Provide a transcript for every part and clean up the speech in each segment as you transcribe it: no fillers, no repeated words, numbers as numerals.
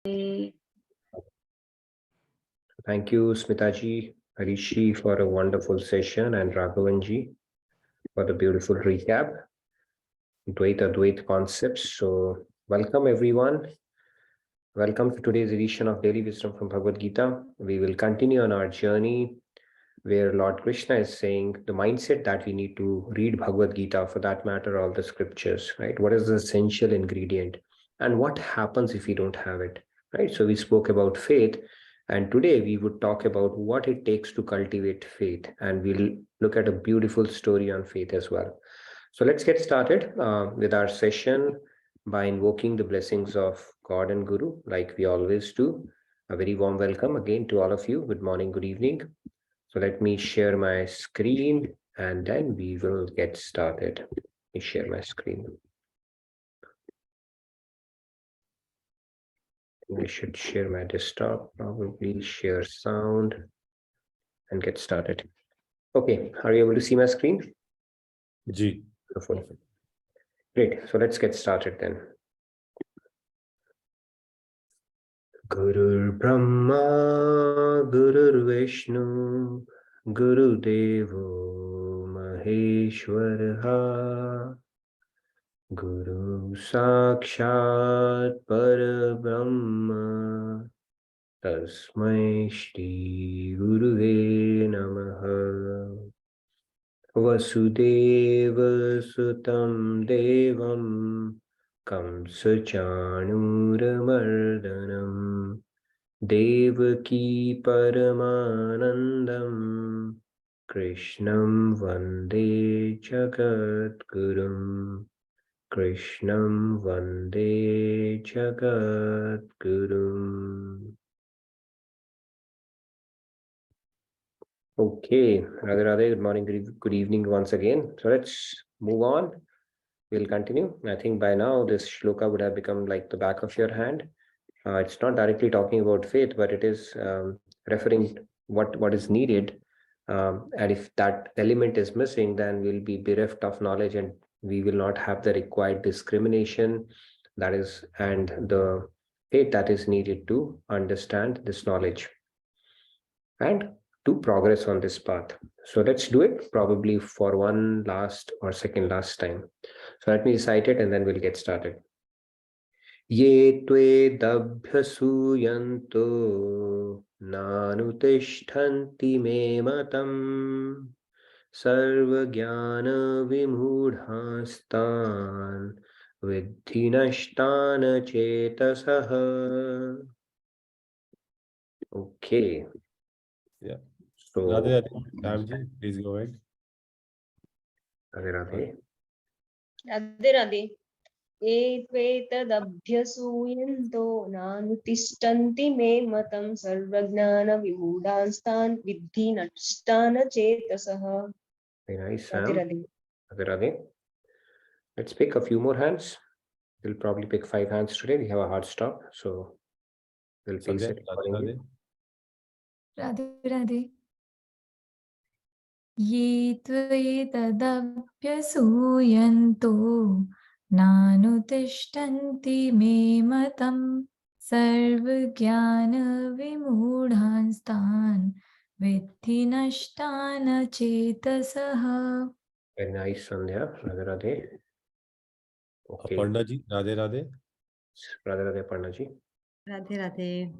Thank you, Smitaji, Harishi, for a wonderful session, and Raghavanji for the beautiful recap. Dvaita concepts. So, welcome everyone. Welcome to today's edition of Daily Wisdom from Bhagavad Gita. We will continue on our journey where Lord Krishna is saying the mindset that we need to read Bhagavad Gita, for that matter, all the scriptures, right? What is the essential ingredient and what happens if we don't have it, right? So we spoke about faith, and today we would talk about what it takes to cultivate faith, and we'll look at a beautiful story on faith as well. So let's get started with our session by invoking the blessings of God and Guru, like we always do. A very warm welcome again to all of you. Good morning, good evening. So let me share my screen and then we will get started. Let me share my screen. I should share my desktop, probably share sound and get started. Okay, are you able to see my screen? Ji. Beautiful. Great, so let's get started then. Gurur Brahma, Gurur Vishnu, Guru Devo Maheshwara, Guru Sakshat Parabrahma, Tasmai Shri Guruve Namaha. Vasudeva Sutam Devam Kamsa Chanuramardanam Devaki Paramanandam Krishnam Vande Jagat Gurum. Krishnam Vande Jagat Gurum. Okay, Radhe Radhe, good morning, good evening once again. So let's move on. We'll continue. I think by now this shloka would have become like the back of your hand. It's not directly talking about faith, but it is referring what is needed. And if that element is missing, then we'll be bereft of knowledge and we will not have the required discrimination that is and the faith that is needed to understand this knowledge and to progress on this path. So let's do it probably for one last or second last time. So let me recite it and then we'll get started. Ye tve dabhyasuyanto nanutishtanti me matam sarvagyana vimudhastan vidhi nashtana chetasaha. Okay. Yeah. So Radhe Ramji, please go ahead. Radhe Radhe. Radhe Radhe. एत्वेतदभ्यसूयन्तो नानुतिष्ठन्ति मे मतं सर्वज्ञानविमूढांस्तान् विद्धि नष्टान चेतसः. Very nice, Sam. Radhe Radhe. Radhe Radhe. Let's pick a few more hands. We'll probably pick 5 hands today. We have a hard stop, so we'll pace it accordingly. Radhe Radhe. Ye tvayetadapyasuyanto nanutishtanti me matam sarvagyana vimudhanstan vidhi nashtana chetasaha. Very nice, Sandhya. Radhe Radhe. Okay. Aparna ji, Radhe Radhe. Radhe Radhe, Aparna ji. Radhe Radhe.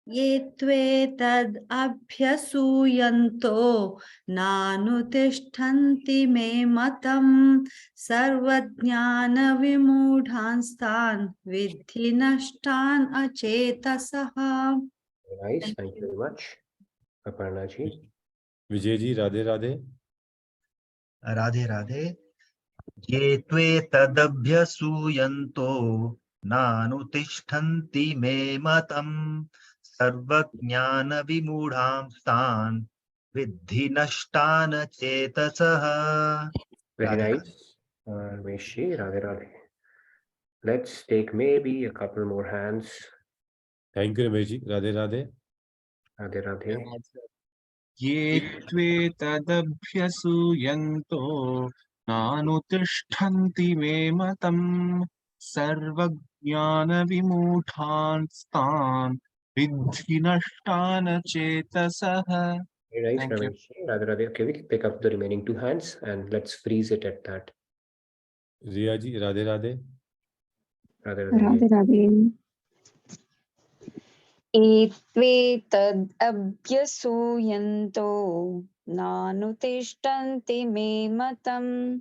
Ye tvetad abhyasuyanto nanutishtanti me matam sarvajnana vimudhanstan vidhi nashtan achetasaha. Very nice. Thank you very much. Aparna ji. Vijay ji, Radhe Radhe. Radhe Radhe. Ye tvetadabhyasuyanto nanutishtanti me matam sarvajnana vimudhamstan vidhi nashtana chetasaha. Very Radhe nice. Meshi, Radhe Radhe. Let's take maybe a couple more hands. Thank you, Ramesh ji. Radhe Radhe. Radhe Radhe. Ye tvetadabhyasuyanto nanutishtanti me matam sarvajnana ज्ञानविमूढांस्तान् विद्धि नष्टान् चेतसः. Very nice, Thank you. Ramesh. Radhe Radhe. Okay, we can pick up the remaining two hands and let's freeze it at that. Riya ji Radhe Radhe Radhe Radhe. Radhe Radhe एत्वेतदभ्यसूयन्तो नानुतिष्ठन्ति मे मतम्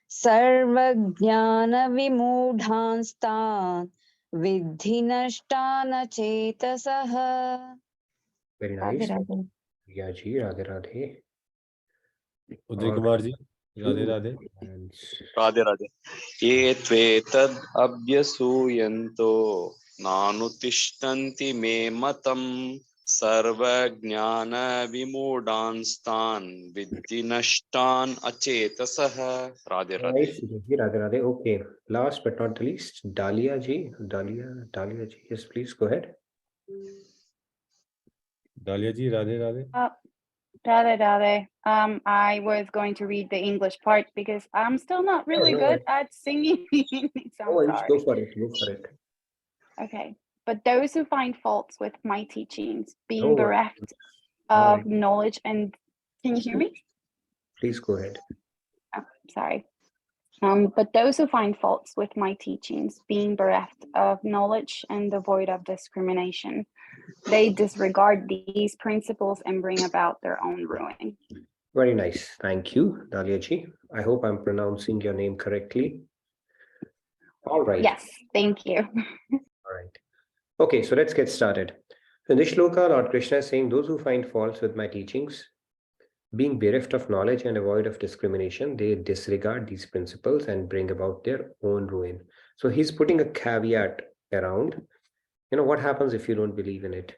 सर्वज्ञानविमूढांस्तान् विद्धि नष्टान् चेतसः. Very Radhe nice. Radhe Riya ji, Radhe Radhe. उदय All Kumar ji Radhe two Radhe hands. Radhe Radhe ये त्वेतद् अभ्यसूयन्तो नानुतिष्ठन्ति मे मतम् सर्वज्ञानविमूढांस्तान् विद्धि नष्टान् अचेतसः. Radhe Radhe. Nice, Ji, Radhe Radhe. Okay, last but not the least, Dalia ji. Dalia ji. Yes, please go ahead. डालिया जी Radhe Radhe Radhe Radhe. I was going to read the English part because I'm still not really no good worries. at singing. So No I'm worries, sorry. go for it. Go for it. Okay. But those who find faults with my teachings, No being worries. bereft No of worries. knowledge and can you hear me? Please go ahead. Oh, sorry. But those who find faults with my teachings, being bereft of knowledge and devoid of discrimination, they disregard these principles and bring about their own ruin. Very nice. Thank you, Dalia ji. I hope I'm pronouncing your name correctly. All right. Yes, thank you. All right. Okay, so let's get started. In this shloka, Lord Krishna is saying, those who find faults with my teachings, being bereft of knowledge and devoid of discrimination, they disregard these principles and bring about their own ruin. So he's putting a caveat around, what happens if you don't believe in it?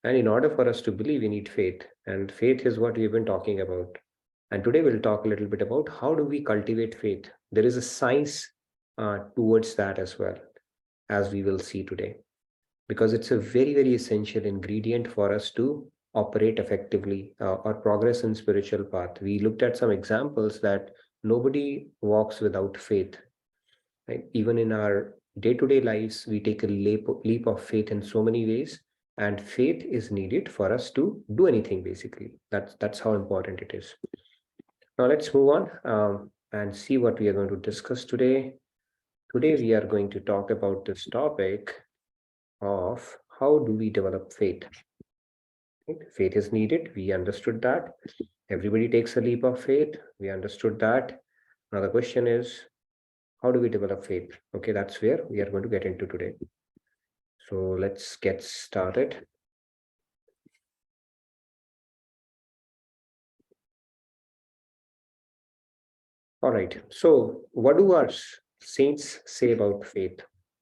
And in order for us to believe, we need faith. And faith is what we've been talking about. And today we'll talk a little bit about how do we cultivate faith. There is a science towards that as well, as we will see today, because it's a very, very essential ingredient for us to operate effectively or progress in spiritual path. We looked at some examples that nobody walks without faith. Right? Even in our day-to-day lives, we take a leap of faith in so many ways, and faith is needed for us to do anything. Basically, that's how important it is. Now let's move on and see what we are going to discuss today. Today we are going to talk about this topic of how do we develop faith. Faith is needed. We understood that. Everybody takes a leap of faith. We understood that. Now the question is, how do we develop faith? Okay, that's where we are going to get into today. So let's get started. All right. So what do our saints say about faith?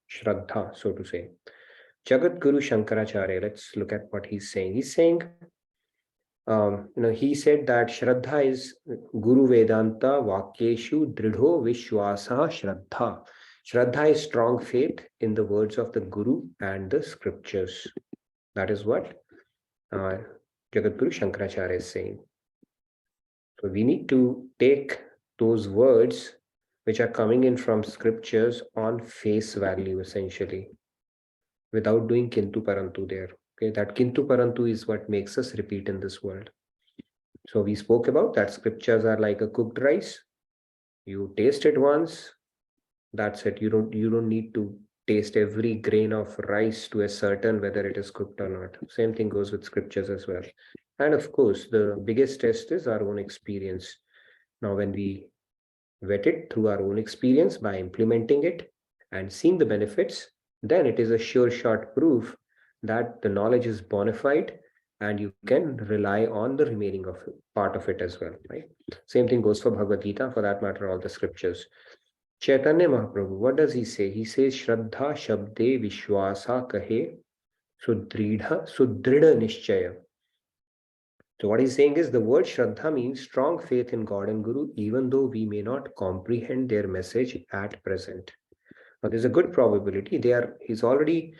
Shraddha, so to say. Jagat Guru Shankaracharya, let's look at what he's saying. He's saying, he said that Shraddha is Guru Vedanta Vakyeshu Dridho Vishwasa Shraddha. Shraddha is strong faith in the words of the Guru and the scriptures. That is what Jagat Guru Shankaracharya is saying. So we need to take those words which are coming in from scriptures on face value, essentially, without doing kintu parantu there. Okay, that kintu parantu is what makes us repeat in this world. So we spoke about that scriptures are like a cooked rice. You taste it once, that's it. You don't need to taste every grain of rice to ascertain whether it is cooked or not. Same thing goes with scriptures as well. And of course, the biggest test is our own experience. Now, when we vet it through our own experience by implementing it and seeing the benefits, then it is a sure shot proof that the knowledge is bona fide and you can rely on the remaining of part of it as well, right? Same thing goes for Bhagavad Gita, for that matter, all the scriptures. Chaitanya Mahaprabhu, what does he say? He says, Shraddha Shabde Vishwasa Kahe Sudrida Nishchaya. So what he's saying is the word Shraddha means strong faith in God and Guru, even though we may not comprehend their message at present. Now there's a good probability he's already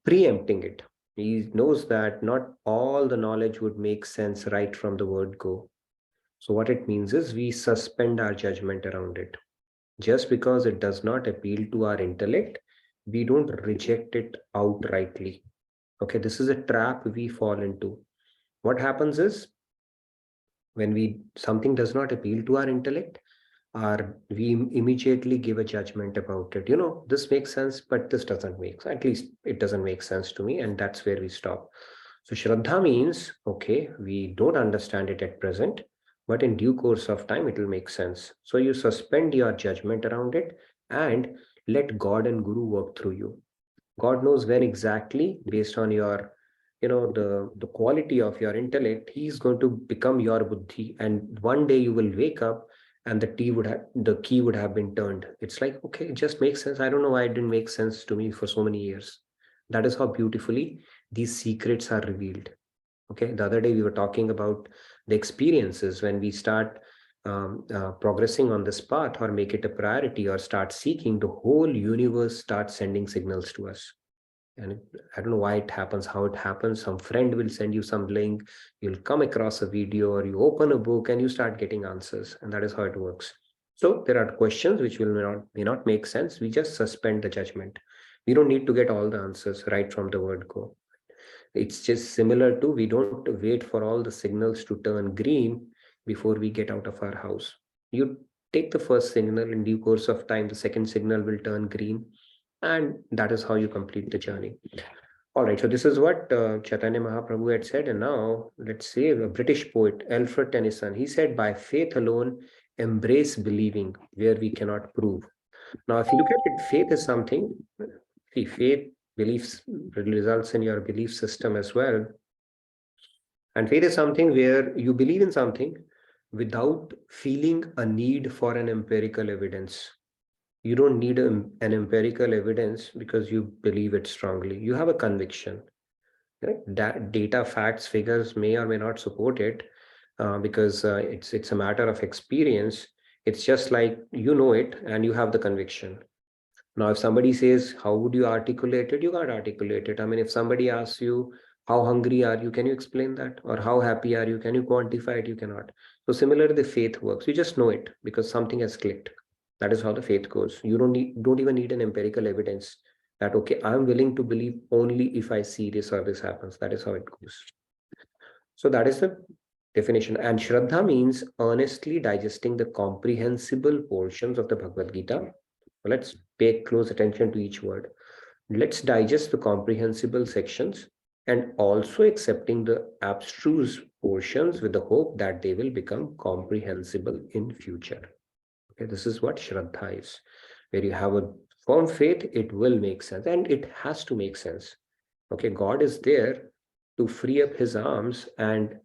preempting it. He knows that not all the knowledge would make sense right from the word go. So what it means is we suspend our judgment around it. Just because it does not appeal to our intellect, we don't reject it outrightly. Okay, this is a trap we fall into. What happens is, when something does not appeal to our intellect, we immediately give a judgment about it. This makes sense, but this doesn't make, at least it doesn't make sense to me, and that's where we stop. So Shraddha means, okay, we don't understand it at present, but in due course of time, it will make sense. So you suspend your judgment around it and let God and Guru work through you. God knows when exactly, based on your, the quality of your intellect, he's going to become your buddhi. And one day you will wake up and the key would have been turned. It's like, okay, it just makes sense. I don't know why it didn't make sense to me for so many years. That is how beautifully these secrets are revealed. Okay, the other day we were talking about the experiences when we start progressing on this path, or make it a priority, or start seeking, the whole universe starts sending signals to us. And I don't know why it happens, how it happens. Some friend will send you some link, you'll come across a video, or you open a book and you start getting answers. And that is how it works. So there are questions which may not make sense. We just suspend the judgment. We don't need to get all the answers right from the word go. It's just similar to, we don't wait for all the signals to turn green before we get out of our house. You take the first signal, in due course of time, the second signal will turn green, and that is how you complete the journey. All right, so this is what Chaitanya Mahaprabhu had said. And now let's say a British poet, Alfred Tennyson, he said, by faith alone, embrace believing where we cannot prove. Now, if you look at it, faith is something, see, faith, beliefs results in your belief system as well. And faith is something where you believe in something without feeling a need for an empirical evidence. You don't need an empirical evidence because you believe it strongly. You have a conviction. Right? That data, facts, figures may or may not support it because it's a matter of experience. It's just like you know it and you have the conviction. Now, if somebody says, how would you articulate it? You can't articulate it. I mean, if somebody asks you, how hungry are you? Can you explain that? Or how happy are you? Can you quantify it? You cannot. So similarly, the faith works. You just know it because something has clicked. That is how the faith goes. You don't even need an empirical evidence that, okay, I'm willing to believe only if I see this or this happens. That is how it goes. So that is the definition. And Shraddha means earnestly digesting the comprehensible portions of the Bhagavad Gita. Let's pay close attention to each word. Let's digest the comprehensible sections and also accepting the abstruse portions with the hope that they will become comprehensible in future. Okay, this is what Shraddha is. Where you have a firm faith, it will make sense, and it has to make sense. Okay, God is there to free up his arms and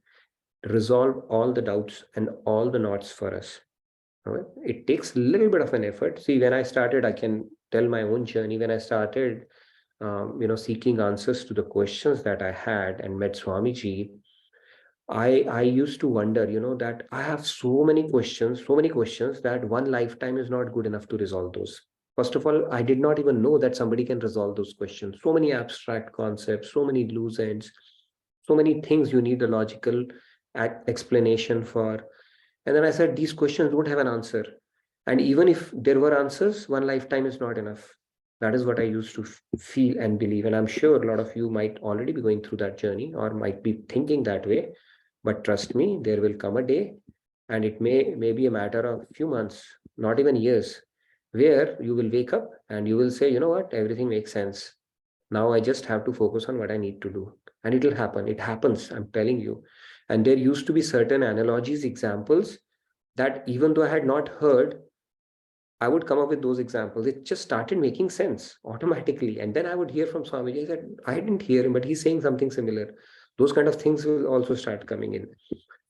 resolve all the doubts and all the knots for us. Right? It takes a little bit of an effort. See, when I started, I can tell my own journey. When I started, seeking answers to the questions that I had and met Swamiji, I used to wonder, that I have so many questions that one lifetime is not good enough to resolve those. First of all, I did not even know that somebody can resolve those questions. So many abstract concepts, so many loose ends, so many things you need a logical explanation for. And then I said, these questions don't have an answer. And even if there were answers, one lifetime is not enough. That is what I used to feel and believe. And I'm sure a lot of you might already be going through that journey or might be thinking that way. But trust me, there will come a day, and it may be a matter of few months, not even years, where you will wake up and you will say, you know what, everything makes sense. Now I just have to focus on what I need to do. And it will happen. It happens, I'm telling you. And there used to be certain analogies, examples that even though I had not heard, I would come up with those examples. It just started making sense automatically. And then I would hear from Swamiji that I didn't hear him, but he's saying something similar. Those kind of things will also start coming in.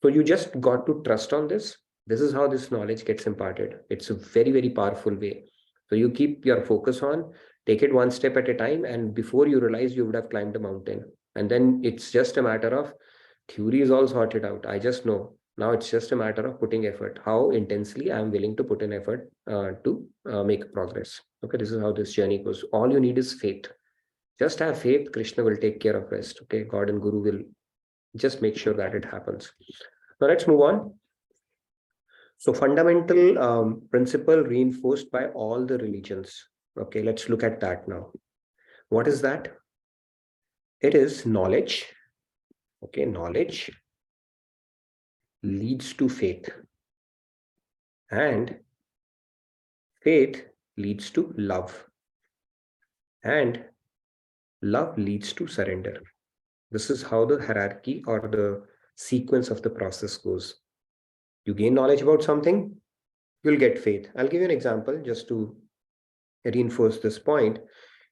So you just got to trust on this. This is how this knowledge gets imparted. It's a very, very powerful way. So you keep your focus on, take it one step at a time. And before you realize, you would have climbed the mountain. And then it's just a matter of theory is all sorted out. I just know. Now it's just a matter of putting effort, how intensely I'm willing to put in effort to make progress. Okay, this is how this journey goes. All you need is faith. Just have faith. Krishna will take care of rest. Okay, God and Guru will just make sure that it happens. Now let's move on. So fundamental principle reinforced by all the religions. Okay, let's look at that now. What is that? It is knowledge. Okay, knowledge leads to faith. And faith leads to love. And love leads to surrender. This is how the hierarchy or the sequence of the process goes. You gain knowledge about something, you'll get faith. I'll give you an example just to reinforce this point.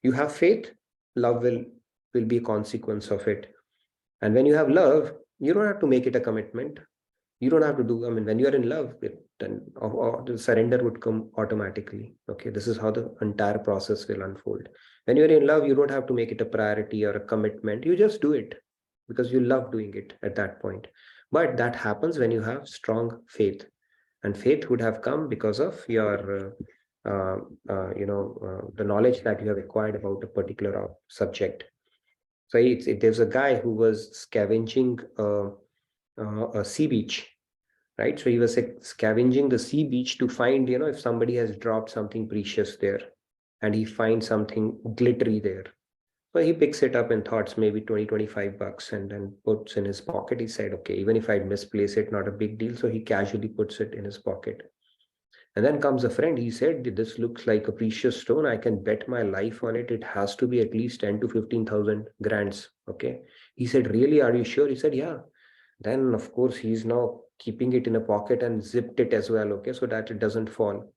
You have faith, love will be a consequence of it. And when you have love, you don't have to make it a commitment. You don't have to do, I mean, when you are in love, then the surrender would come automatically. Okay, this is how the entire process will unfold. When you're in love, you don't have to make it a priority or a commitment. You just do it because you love doing it at that point. But that happens when you have strong faith. And faith would have come because of your, the knowledge that you have acquired about a particular subject. So there's a guy who was scavenging a sea beach, right? So he was scavenging the sea beach to find, if somebody has dropped something precious there, and he finds something glittery there. So he picks it up and thoughts maybe 20-25 bucks, and then puts in his pocket. He said, okay, even if I misplace it, not a big deal. So he casually puts it in his pocket. And then comes a friend. He said, this looks like a precious stone. I can bet my life on it. It has to be at least 10 to 15,000 grands. Okay. He said, really? Are you sure? He said, yeah. Then, of course, he's now keeping it in a pocket and zipped it as well. Okay. So that it doesn't fall.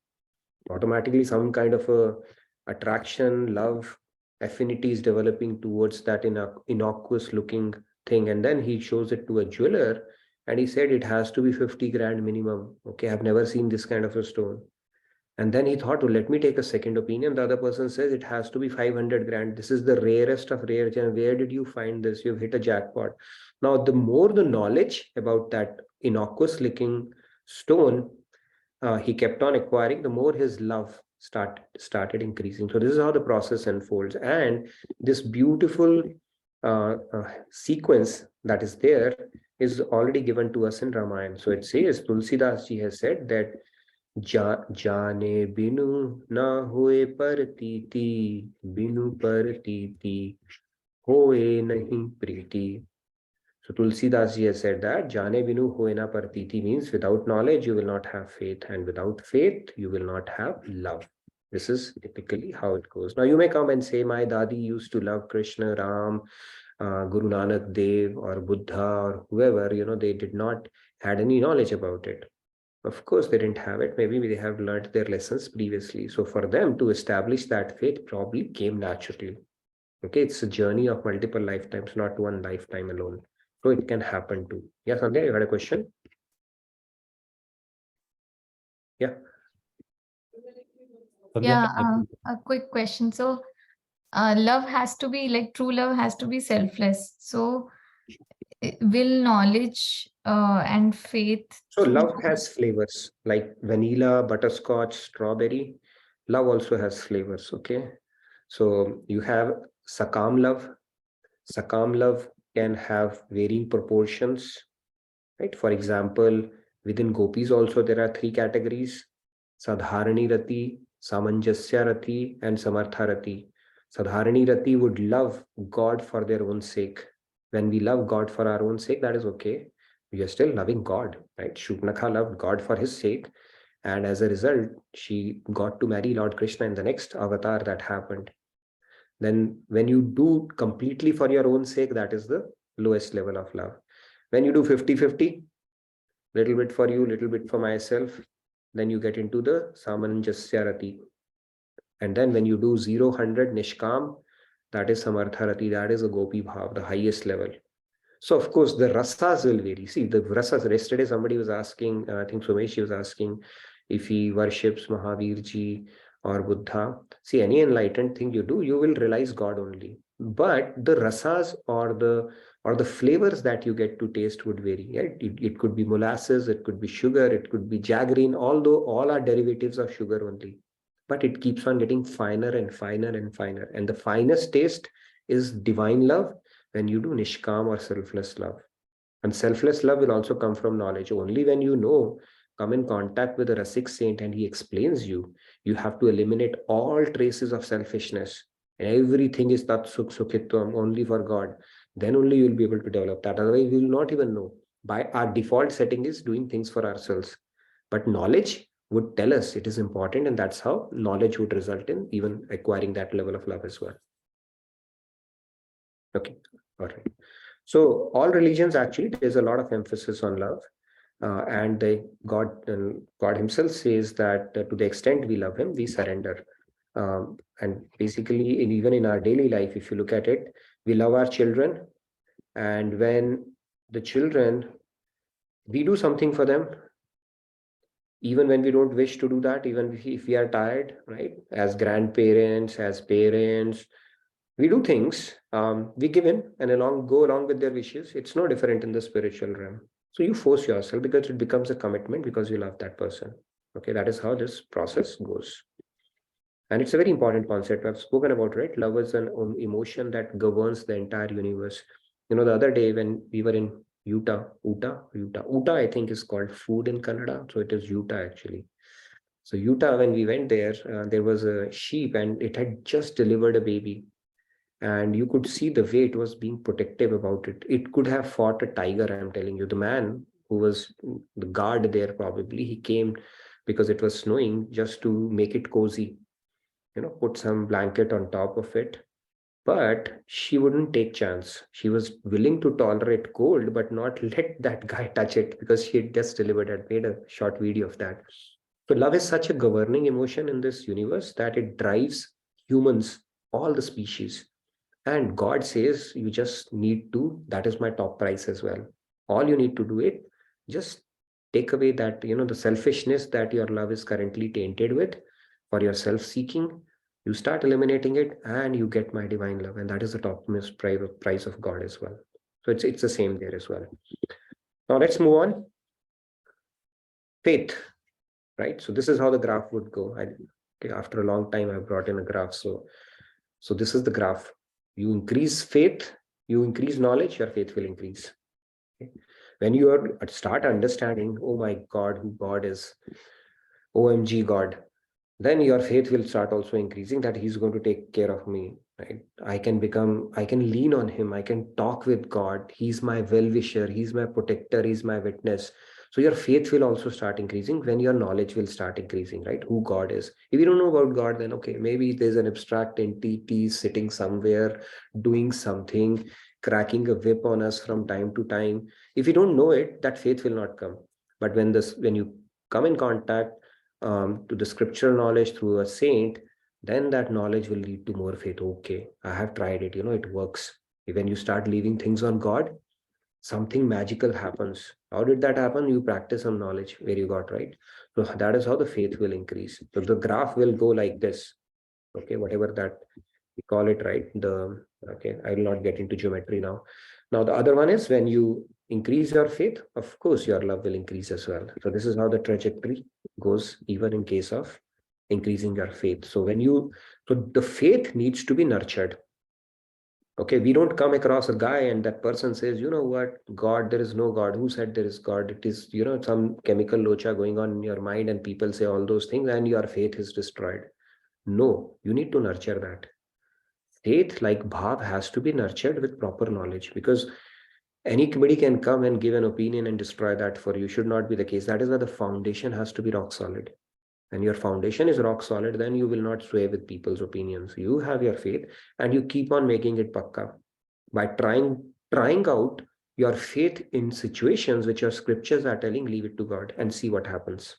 Automatically, some kind of a attraction, love, affinity is developing towards that innocuous looking thing. And then he shows it to a jeweler. And he said it has to be 50 grand minimum. Okay, I've never seen this kind of a stone. And then he thought, oh, let me take a second opinion. The other person says it has to be 500 grand. This is the rarest of rare gems. Where did you find this? You've hit a jackpot. Now, the more the knowledge about that innocuous looking stone he kept on acquiring, the more his love started increasing. So this is how the process unfolds. And this beautiful sequence that is there is already given to us in Ramayana. So it says, Tulsidas ji has said that Jane binu na hoye partiti, binu partiti hoye nahi priti. So Tulsidas ji has said that Jane binu hoye na partiti means without knowledge you will not have faith, and without faith you will not have love. This is typically how it goes. Now you may come and say, my Dadi used to love Krishna, Ram, Guru Nanak Dev or Buddha or whoever, they did not had any knowledge about it. Of course, they didn't have it. Maybe they have learned their lessons previously. So for them to establish that faith probably came naturally. Okay, it's a journey of multiple lifetimes, not one lifetime alone. So it can happen too. Yeah, Sandhya, you had a question? Yeah. Yeah, a quick question. So love has to be like true love has to be selfless. So will knowledge and faith. So love has flavors like vanilla, butterscotch, strawberry. Love also has flavors. Okay. So you have Sakam love. Sakam love can have varying proportions, right? For example, within gopis also there are 3 categories: Sadharani Rati, Samanjasya Rati, and Samartha Rati. Sadharani Rati would love God for their own sake. When we love God for our own sake, that is okay. We are still loving God, right? Shubnakha loved God for his sake. And as a result, she got to marry Lord Krishna in the next avatar that happened. Then when you do completely for your own sake, that is the lowest level of love. When you do 50-50, little bit for you, little bit for myself, then you get into the Samanjasya Rati. And then when you do 0-100 Nishkam, that is Samartha Rati, that is a Gopi Bhav, the highest level. So of course the rasas will vary. See, the rasas, yesterday somebody was asking, I think Sumesh was asking if he worships Mahavir Ji or Buddha. See, any enlightened thing you do, you will realize God only. But the rasas or the flavors that you get to taste would vary. Right? It could be molasses, it could be sugar, it could be jaggery, although all are derivatives of sugar only. But it keeps on getting finer and finer and finer. And the finest taste is divine love when you do Nishkam or selfless love. And selfless love will also come from knowledge. Only when you know come in contact with a Rasik saint and he explains you, you have to eliminate all traces of selfishness. Everything is tat sukh sukhitvam, only for God. Then only you will be able to develop that. Otherwise, we will not even know. By our default setting is doing things for ourselves. But knowledge would tell us it is important, and that's how knowledge would result in even acquiring that level of love as well. Okay, all right. So all religions, actually, there's a lot of emphasis on love. And God himself says that to the extent we love him, we surrender. And basically, even in our daily life, if you look at it, we love our children. And when the children, we do something for them, even when we don't wish to do that, even if we are tired, right? As grandparents, as parents, we do things, we give in and go along with their wishes. It's no different in the spiritual realm. So you force yourself because it becomes a commitment because you love that person. Okay, that is how this process goes. And it's a very important concept. I've spoken about, right? Love is an emotion that governs the entire universe. You know, the other day when we were in Uta, I think is called food in Kannada. So it is Uta actually. So Utah, when we went there, there was a sheep and it had just delivered a baby. And you could see the way it was being protective about it. It could have fought a tiger, I'm telling you. The man who was the guard there, probably, he came because it was snowing just to make it cozy, you know, put some blanket on top of it. But she wouldn't take chance. She was willing to tolerate cold, but not let that guy touch it because she had just delivered and made a short video of that. So love is such a governing emotion in this universe that it drives humans, all the species. And God says you just need to, that is my top price as well. All you need to do it, just take away that, you know, the selfishness that your love is currently tainted with for your self-seeking. You start eliminating it and you get my divine love. And that is the topmost price of God as well. So it's the same there as well. Now let's move on. Faith, right? So this is how the graph would go. Okay, after a long time, I brought in a graph. So this is the graph. You increase faith, you increase knowledge, your faith will increase. Okay? When you start understanding, oh my God, who God is, OMG God, then your faith will start also increasing, that he's going to take care of me, right? I can lean on him. I can talk with God. He's my well-wisher. He's my protector. He's my witness. So your faith will also start increasing when your knowledge will start increasing, right? Who God is. If you don't know about God, then okay, maybe there's an abstract entity sitting somewhere, doing something, cracking a whip on us from time to time. If you don't know it, that faith will not come. But when you come in contact to the scriptural knowledge through a saint, then that knowledge will lead to more faith. Okay, I have tried it, you know, it works. When you start leaving things on God, something magical happens. How did that happen? You practice some knowledge where you got, right? So that is how the faith will increase. So the graph will go like this. Okay, whatever that we call it, right? Okay, I will not get into geometry now. Now the other one is when you increase your faith, of course your love will increase as well. So this is how the trajectory goes, even in case of increasing your faith. So the faith needs to be nurtured. Okay, we don't come across a guy and that person says, you know what, God, there is no God. Who said there is God? It is, you know, some chemical locha going on in your mind and people say all those things and your faith is destroyed. No, you need to nurture that. Faith, like bhav, has to be nurtured with proper knowledge, because anybody can come and give an opinion and destroy that for you. Should not be the case. That is why the foundation has to be rock solid. And your foundation is rock solid, then you will not sway with people's opinions. You have your faith and you keep on making it pakka by trying out your faith in situations which your scriptures are telling, leave it to God and see what happens.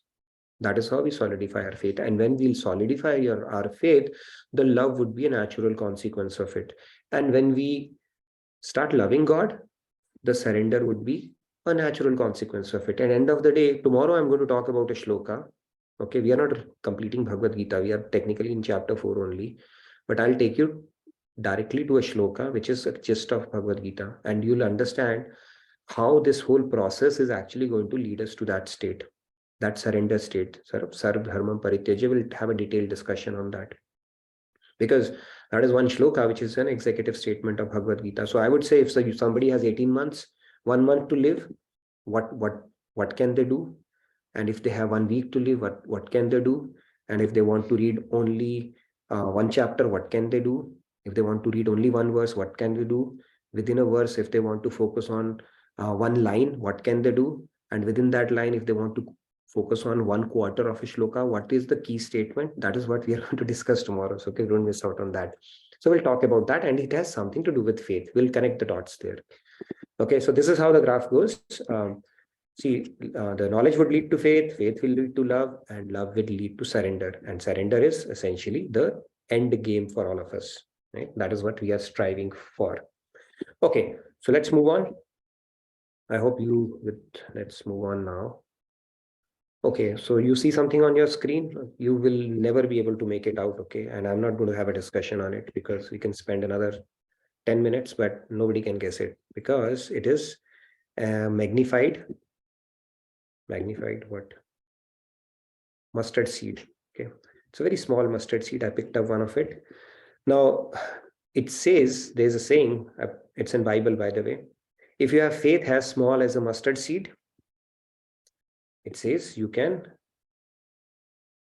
That is how we solidify our faith. And when we'll solidify our faith, the love would be a natural consequence of it. And when we start loving God, the surrender would be a natural consequence of it. And end of the day, tomorrow I'm going to talk about a shloka. Okay, we are not completing Bhagavad Gita. We are technically in chapter 4 only. But I'll take you directly to a shloka, which is a gist of Bhagavad Gita. And you'll understand how this whole process is actually going to lead us to that state, that surrender state. Sarv Dharmam Parityaja, will have a detailed discussion on that. Because that is one shloka, which is an executive statement of Bhagavad Gita. So I would say if somebody has 18 months, 1 month to live, what can they do? And if they have 1 week to live, what can they do? And if they want to read only one chapter, what can they do? If they want to read only one verse, what can they do? Within a verse, if they want to focus on one line, what can they do? And within that line, if they want to focus on 1/4 of a shloka, what is the key statement? That is what we are going to discuss tomorrow. So okay, don't miss out on that. So we'll talk about that, and it has something to do with faith. We'll connect the dots there. Okay, so this is how the graph goes. See, the knowledge would lead to faith, faith will lead to love, and love will lead to surrender. And surrender is essentially the end game for all of us, right? That is what we are striving for. Okay, so let's move on. I hope you would, let's move on now. Okay, so you see something on your screen, you will never be able to make it out, okay? And I'm not going to have a discussion on it because we can spend another 10 minutes, but nobody can guess it because it is magnified what? Mustard seed, okay? It's a very small mustard seed. I picked up one of it. Now, it says, there's a saying, it's in Bible, by the way. If you have faith as small as a mustard seed, it says you can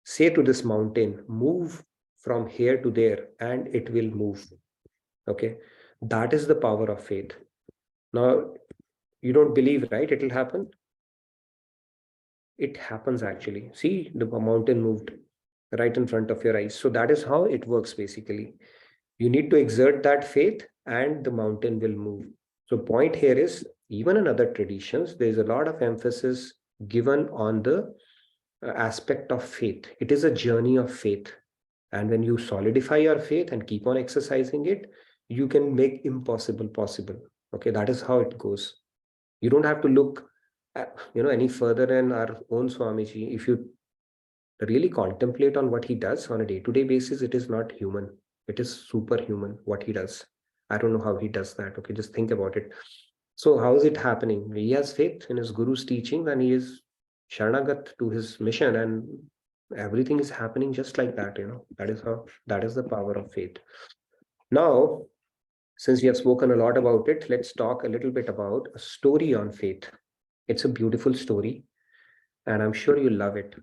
say to this mountain, move from here to there, and it will move. Okay, that is the power of faith. Now, you don't believe, right? It will happen. It happens actually. See, the mountain moved right in front of your eyes. So that is how it works basically. You need to exert that faith and the mountain will move. So point here is, even in other traditions, there's a lot of emphasis given on the aspect of faith. It is a journey of faith. And when you solidify your faith and keep on exercising it, you can make impossible possible. Okay, that is how it goes. You don't have to look any further than our own Swamiji. If you really contemplate on what he does on a day-to-day basis, it is not human. It is superhuman what he does. I don't know how he does that. Okay, just think about it. So how is it happening? He has faith in his guru's teaching and he is sharanagat to his mission, and everything is happening just like that. That is the power of faith. Now, since we have spoken a lot about it, let's talk a little bit about a story on faith. It's a beautiful story and I'm sure you'll love it.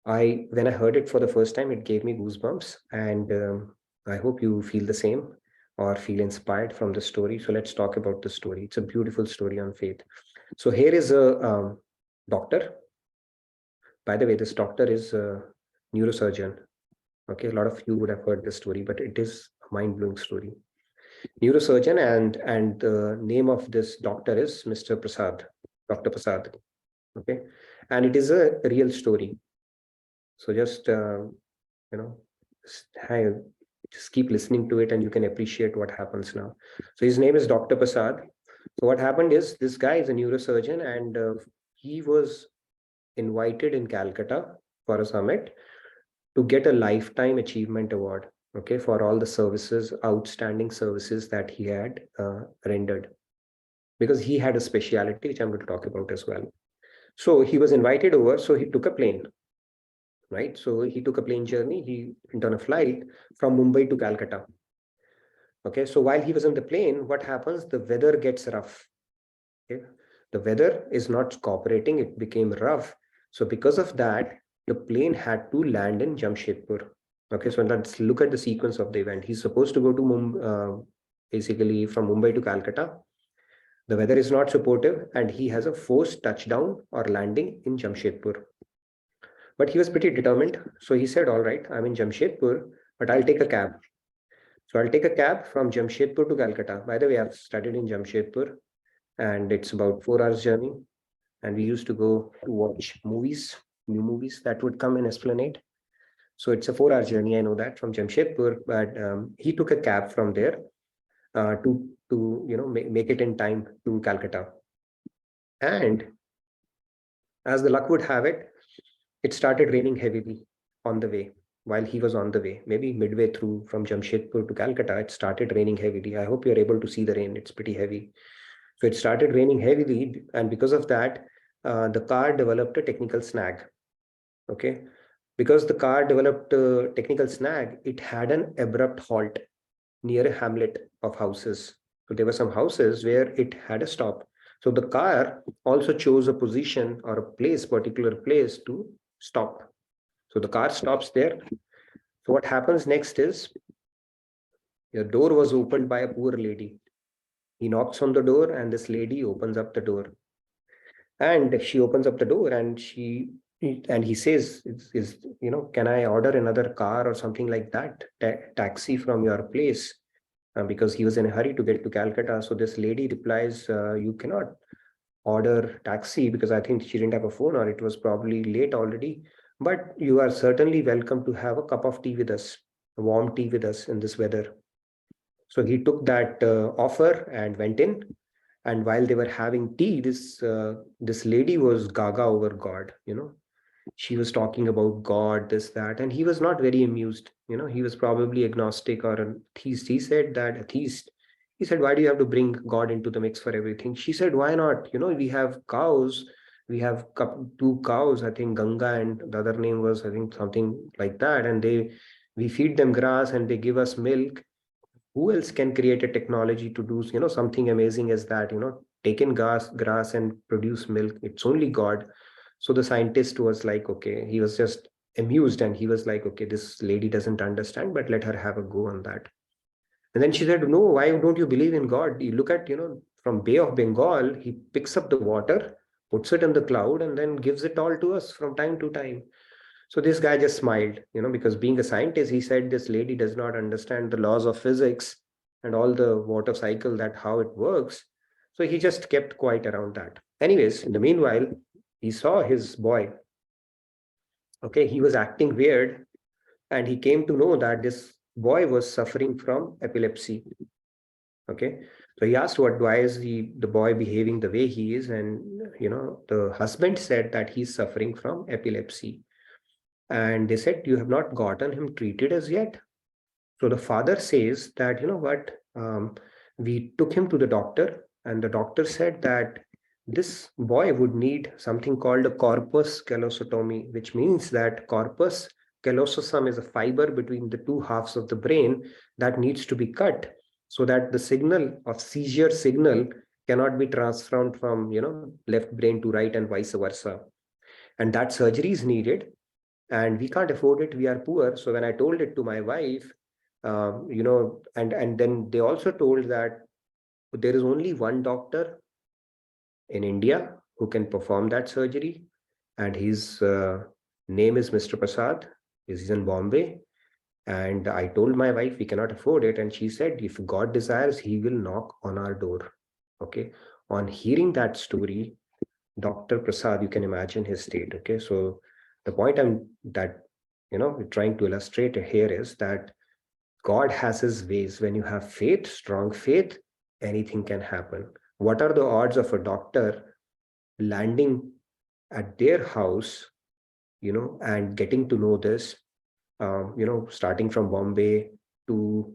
When I heard it for the first time, it gave me goosebumps, and I hope you feel the same or feel inspired from the story. So let's talk about the story. It's a beautiful story on faith. So here is a doctor. By the way, this doctor is a neurosurgeon. Okay, a lot of you would have heard this story, but it is a mind-blowing story. Neurosurgeon, and the name of this doctor is Mr. Prasad, Dr. Prasad. Okay, and it is a real story. So just just keep listening to it and you can appreciate what happens now. So his name is Dr. Prasad. So what happened is, this guy is a neurosurgeon and he was invited in Calcutta for a summit to get a lifetime achievement award, okay, for all the services, outstanding services that he had rendered, because he had a speciality which I'm going to talk about as well. So he was invited over, so he took a plane, right? So he took a plane journey. He went on a flight from Mumbai to Calcutta. Okay, so while he was on the plane, what happens? The weather gets rough. Okay, the weather is not cooperating. It became rough. So because of that, the plane had to land in Jamshedpur. Okay, so let's look at the sequence of the event. He's supposed to go to basically from Mumbai to Calcutta. The weather is not supportive and he has a forced touchdown or landing in Jamshedpur. But he was pretty determined. So he said, all right, I'm in Jamshedpur, but I'll take a cab. So I'll take a cab from Jamshedpur to Calcutta. By the way, I've studied in Jamshedpur and it's about 4 hours journey. And we used to go to watch movies, new movies that would come in Esplanade. So it's a 4-hour journey, I know that, from Jamshedpur, but he took a cab from there to make it in time to Calcutta. And as the luck would have it, it started raining heavily on the way. While he was on the way, maybe midway through from Jamshedpur to Calcutta, it started raining heavily. I hope you're able to see the rain. It's pretty heavy. So it started raining heavily. And because of that, the car developed a technical snag. Okay. Because the car developed a technical snag, it had an abrupt halt near a hamlet of houses. So there were some houses where it had a stop. So the car also chose a position or a place, particular place to stop. So the car stops there. So what happens next is the door was opened by a poor lady. He knocks on the door and this lady opens up the door. And she opens up the door and he says, can I order another car or something like that? Taxi from your place. Because he was in a hurry to get to Calcutta. So this lady replies, you cannot order taxi, because I think she didn't have a phone or it was probably late already. But you are certainly welcome to have a cup of tea with us, a warm tea with us in this weather. So he took that offer and went in. And while they were having tea, this lady was gaga over God. She was talking about God, this, that, and he was not very amused. He was probably agnostic or a theist. He said that atheist. He said, why do you have to bring God into the mix for everything? She said, why not? We have cows. We have two cows, I think Ganga, and the other name was, I think, something like that. And we feed them grass and they give us milk. Who else can create a technology to do, something amazing as that, take in grass and produce milk? It's only God. So the scientist was like, okay, he was just amused and he was like, okay, this lady doesn't understand, but let her have a go on that. And then she said, no, why don't you believe in God? You look at, from Bay of Bengal, he picks up the water, puts it in the cloud, and then gives it all to us from time to time. So this guy just smiled, because being a scientist, he said this lady does not understand the laws of physics and all the water cycle, that how it works. So he just kept quiet around that. Anyways, in the meanwhile, he saw his boy. Okay, he was acting weird, and he came to know that this boy was suffering from epilepsy. Okay, so he asked, why is the boy behaving the way he is? And the husband said that he's suffering from epilepsy. And they said, you have not gotten him treated as yet. So the father says that, we took him to the doctor, and the doctor said that this boy would need something called a corpus callosotomy, which means that corpus callosum is a fiber between the two halves of the brain that needs to be cut, so that the signal of seizure signal cannot be transferred from, left brain to right and vice versa. And that surgery is needed. And we can't afford it. We are poor. So when I told it to my wife, and then they also told that there is only one doctor in India who can perform that surgery. And his name is Mr. Prasad. He's in Bombay. And I told my wife, we cannot afford it. And she said, if God desires, he will knock on our door. Okay. On hearing that story, Dr. Prasad, you can imagine his state. Okay. So the point we're trying to illustrate here is that God has his ways. When you have faith, strong faith, anything can happen. What are the odds of a doctor landing at their house, and getting to know this, starting from Bombay to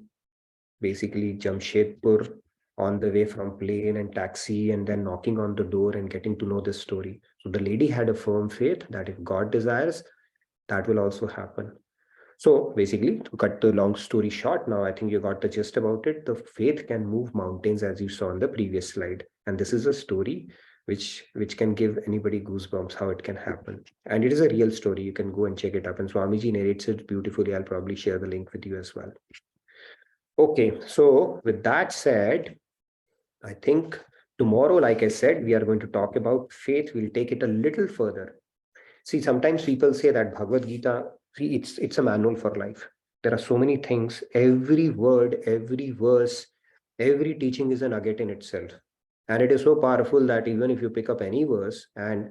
basically Jamshedpur, on the way from plane and taxi, and then knocking on the door and getting to know this story. So the lady had a firm faith that if God desires, that will also happen. So basically, to cut the long story short, now I think you got the gist about it. The faith can move mountains, as you saw on the previous slide. And this is a story which can give anybody goosebumps how it can happen. And it is a real story. You can go and check it up. And Swamiji narrates it beautifully. I'll probably share the link with you as well. Okay, so with that said, I think tomorrow, like I said, we are going to talk about faith. We'll take it a little further. See, sometimes people say that Bhagavad Gita, see, it's a manual for life. There are so many things. Every word, every verse, every teaching is a nugget in itself. And it is so powerful that even if you pick up any verse and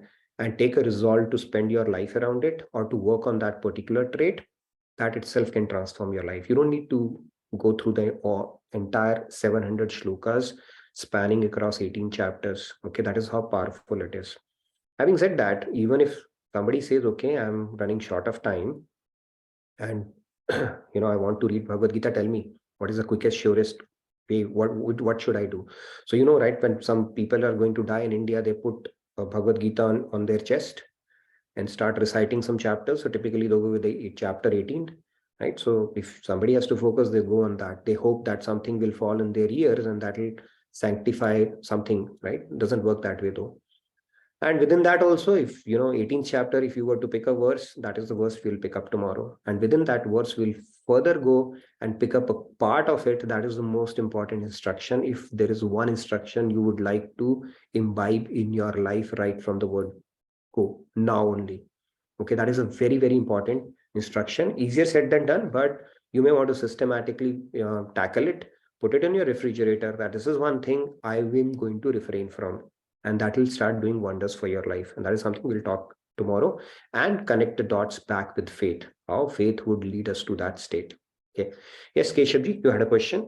take a resolve to spend your life around it or to work on that particular trait, that itself can transform your life. You don't need to go through the entire 700 shlokas spanning across 18 chapters. Okay, that is how powerful it is. Having said that, even if somebody says, okay, I'm running short of time and I want to read Bhagavad Gita, tell me what is the quickest, surest way, what should I do? So right, when some people are going to die in India, they put Bhagavad Gita on their chest and start reciting some chapters. So typically they go with the chapter 18, right? So if somebody has to focus, they go on that. They hope that something will fall in their ears and that will sanctify something, right? It doesn't work that way though. And within that also, if 18th chapter, if you were to pick a verse, that is the verse we'll pick up tomorrow. And within that verse, we'll further go and pick up a part of it. That is the most important instruction. If there is one instruction you would like to imbibe in your life right from the word go, now only. Okay, that is a very, very important instruction. Easier said than done, but you may want to systematically tackle it. Put it in your refrigerator that this is one thing I am going to refrain from. And that will start doing wonders for your life. And that is something we'll talk tomorrow, and connect the dots back with faith, how faith would lead us to that state. Okay. Yes, Keshavji, you had a question?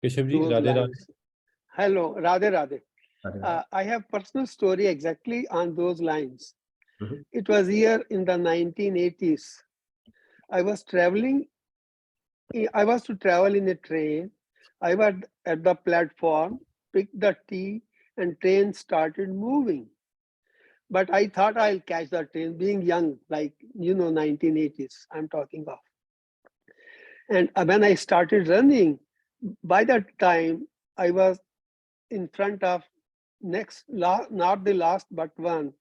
Keshav ji Those Radhe Radhe lines. Hello, Radhe Radhe. Radhe. I have personal story exactly on those lines. Mhm. It was here in the 1980s. I was traveling. I was to travel in a train. I was at the platform, picked the tea, and train started moving. But I thought I'll catch the train, being young, like 1980s. I'm talking of. And when I started running, by that time I was in front of not the last but one,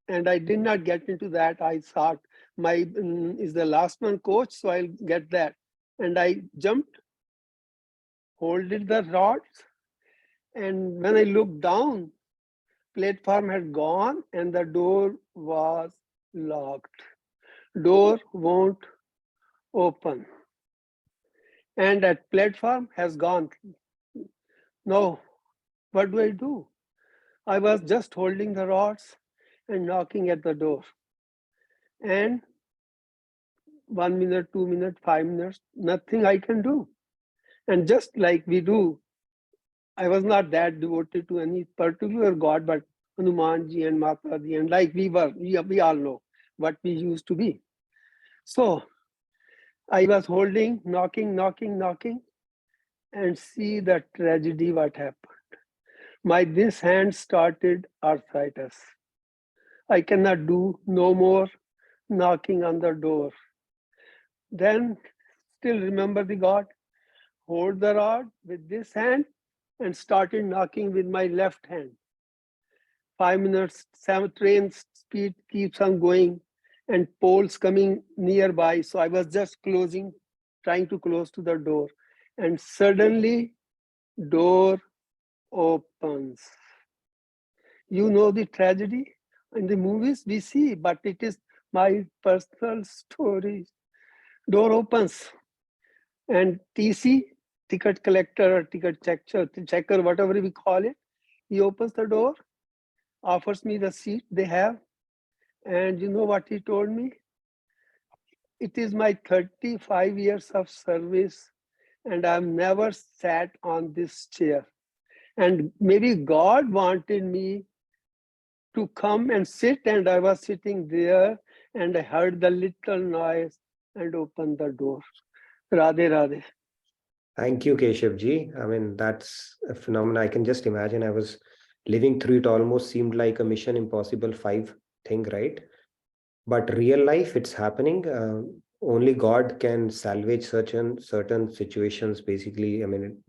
and I did not get into that. I thought my is the last one coach, so I'll get that. And I jumped, holded the rods, and when I looked down, platform had gone and the door was locked. Door won't open. And that platform has gone. Now, what do I do? I was just holding the rods and knocking at the door. And 1 minute, 2 minutes, 5 minutes, nothing I can do. And just like we do, I was not that devoted to any particular God, but Hanumanji and Mataji, and like we all know what we used to be. So I was holding, knocking, and see the tragedy what happened. This hand started arthritis. I cannot do no more knocking on the door. Then still remember the God, hold the rod with this hand and started knocking with my left hand. 5 minutes, train speed keeps on going and poles coming nearby. So I was just trying to close to the door. And suddenly door opens. You know the tragedy in the movies we see, but it is my personal story. Door opens and TC, ticket collector or ticket checker, whatever we call it, he opens the door, offers me the seat they have. And you know what he told me? It is my 35 years of service and I've never sat on this chair. And maybe God wanted me to come and sit, and I was sitting there and I heard the little noise and opened the door. Radhe Radhe. Thank you, Keshavji. I mean, that's a phenomenon. I can just imagine. I was living through it. Almost seemed like a Mission Impossible 5 thing, right? But real life, it's happening. Only God can salvage certain situations. Basically, I mean,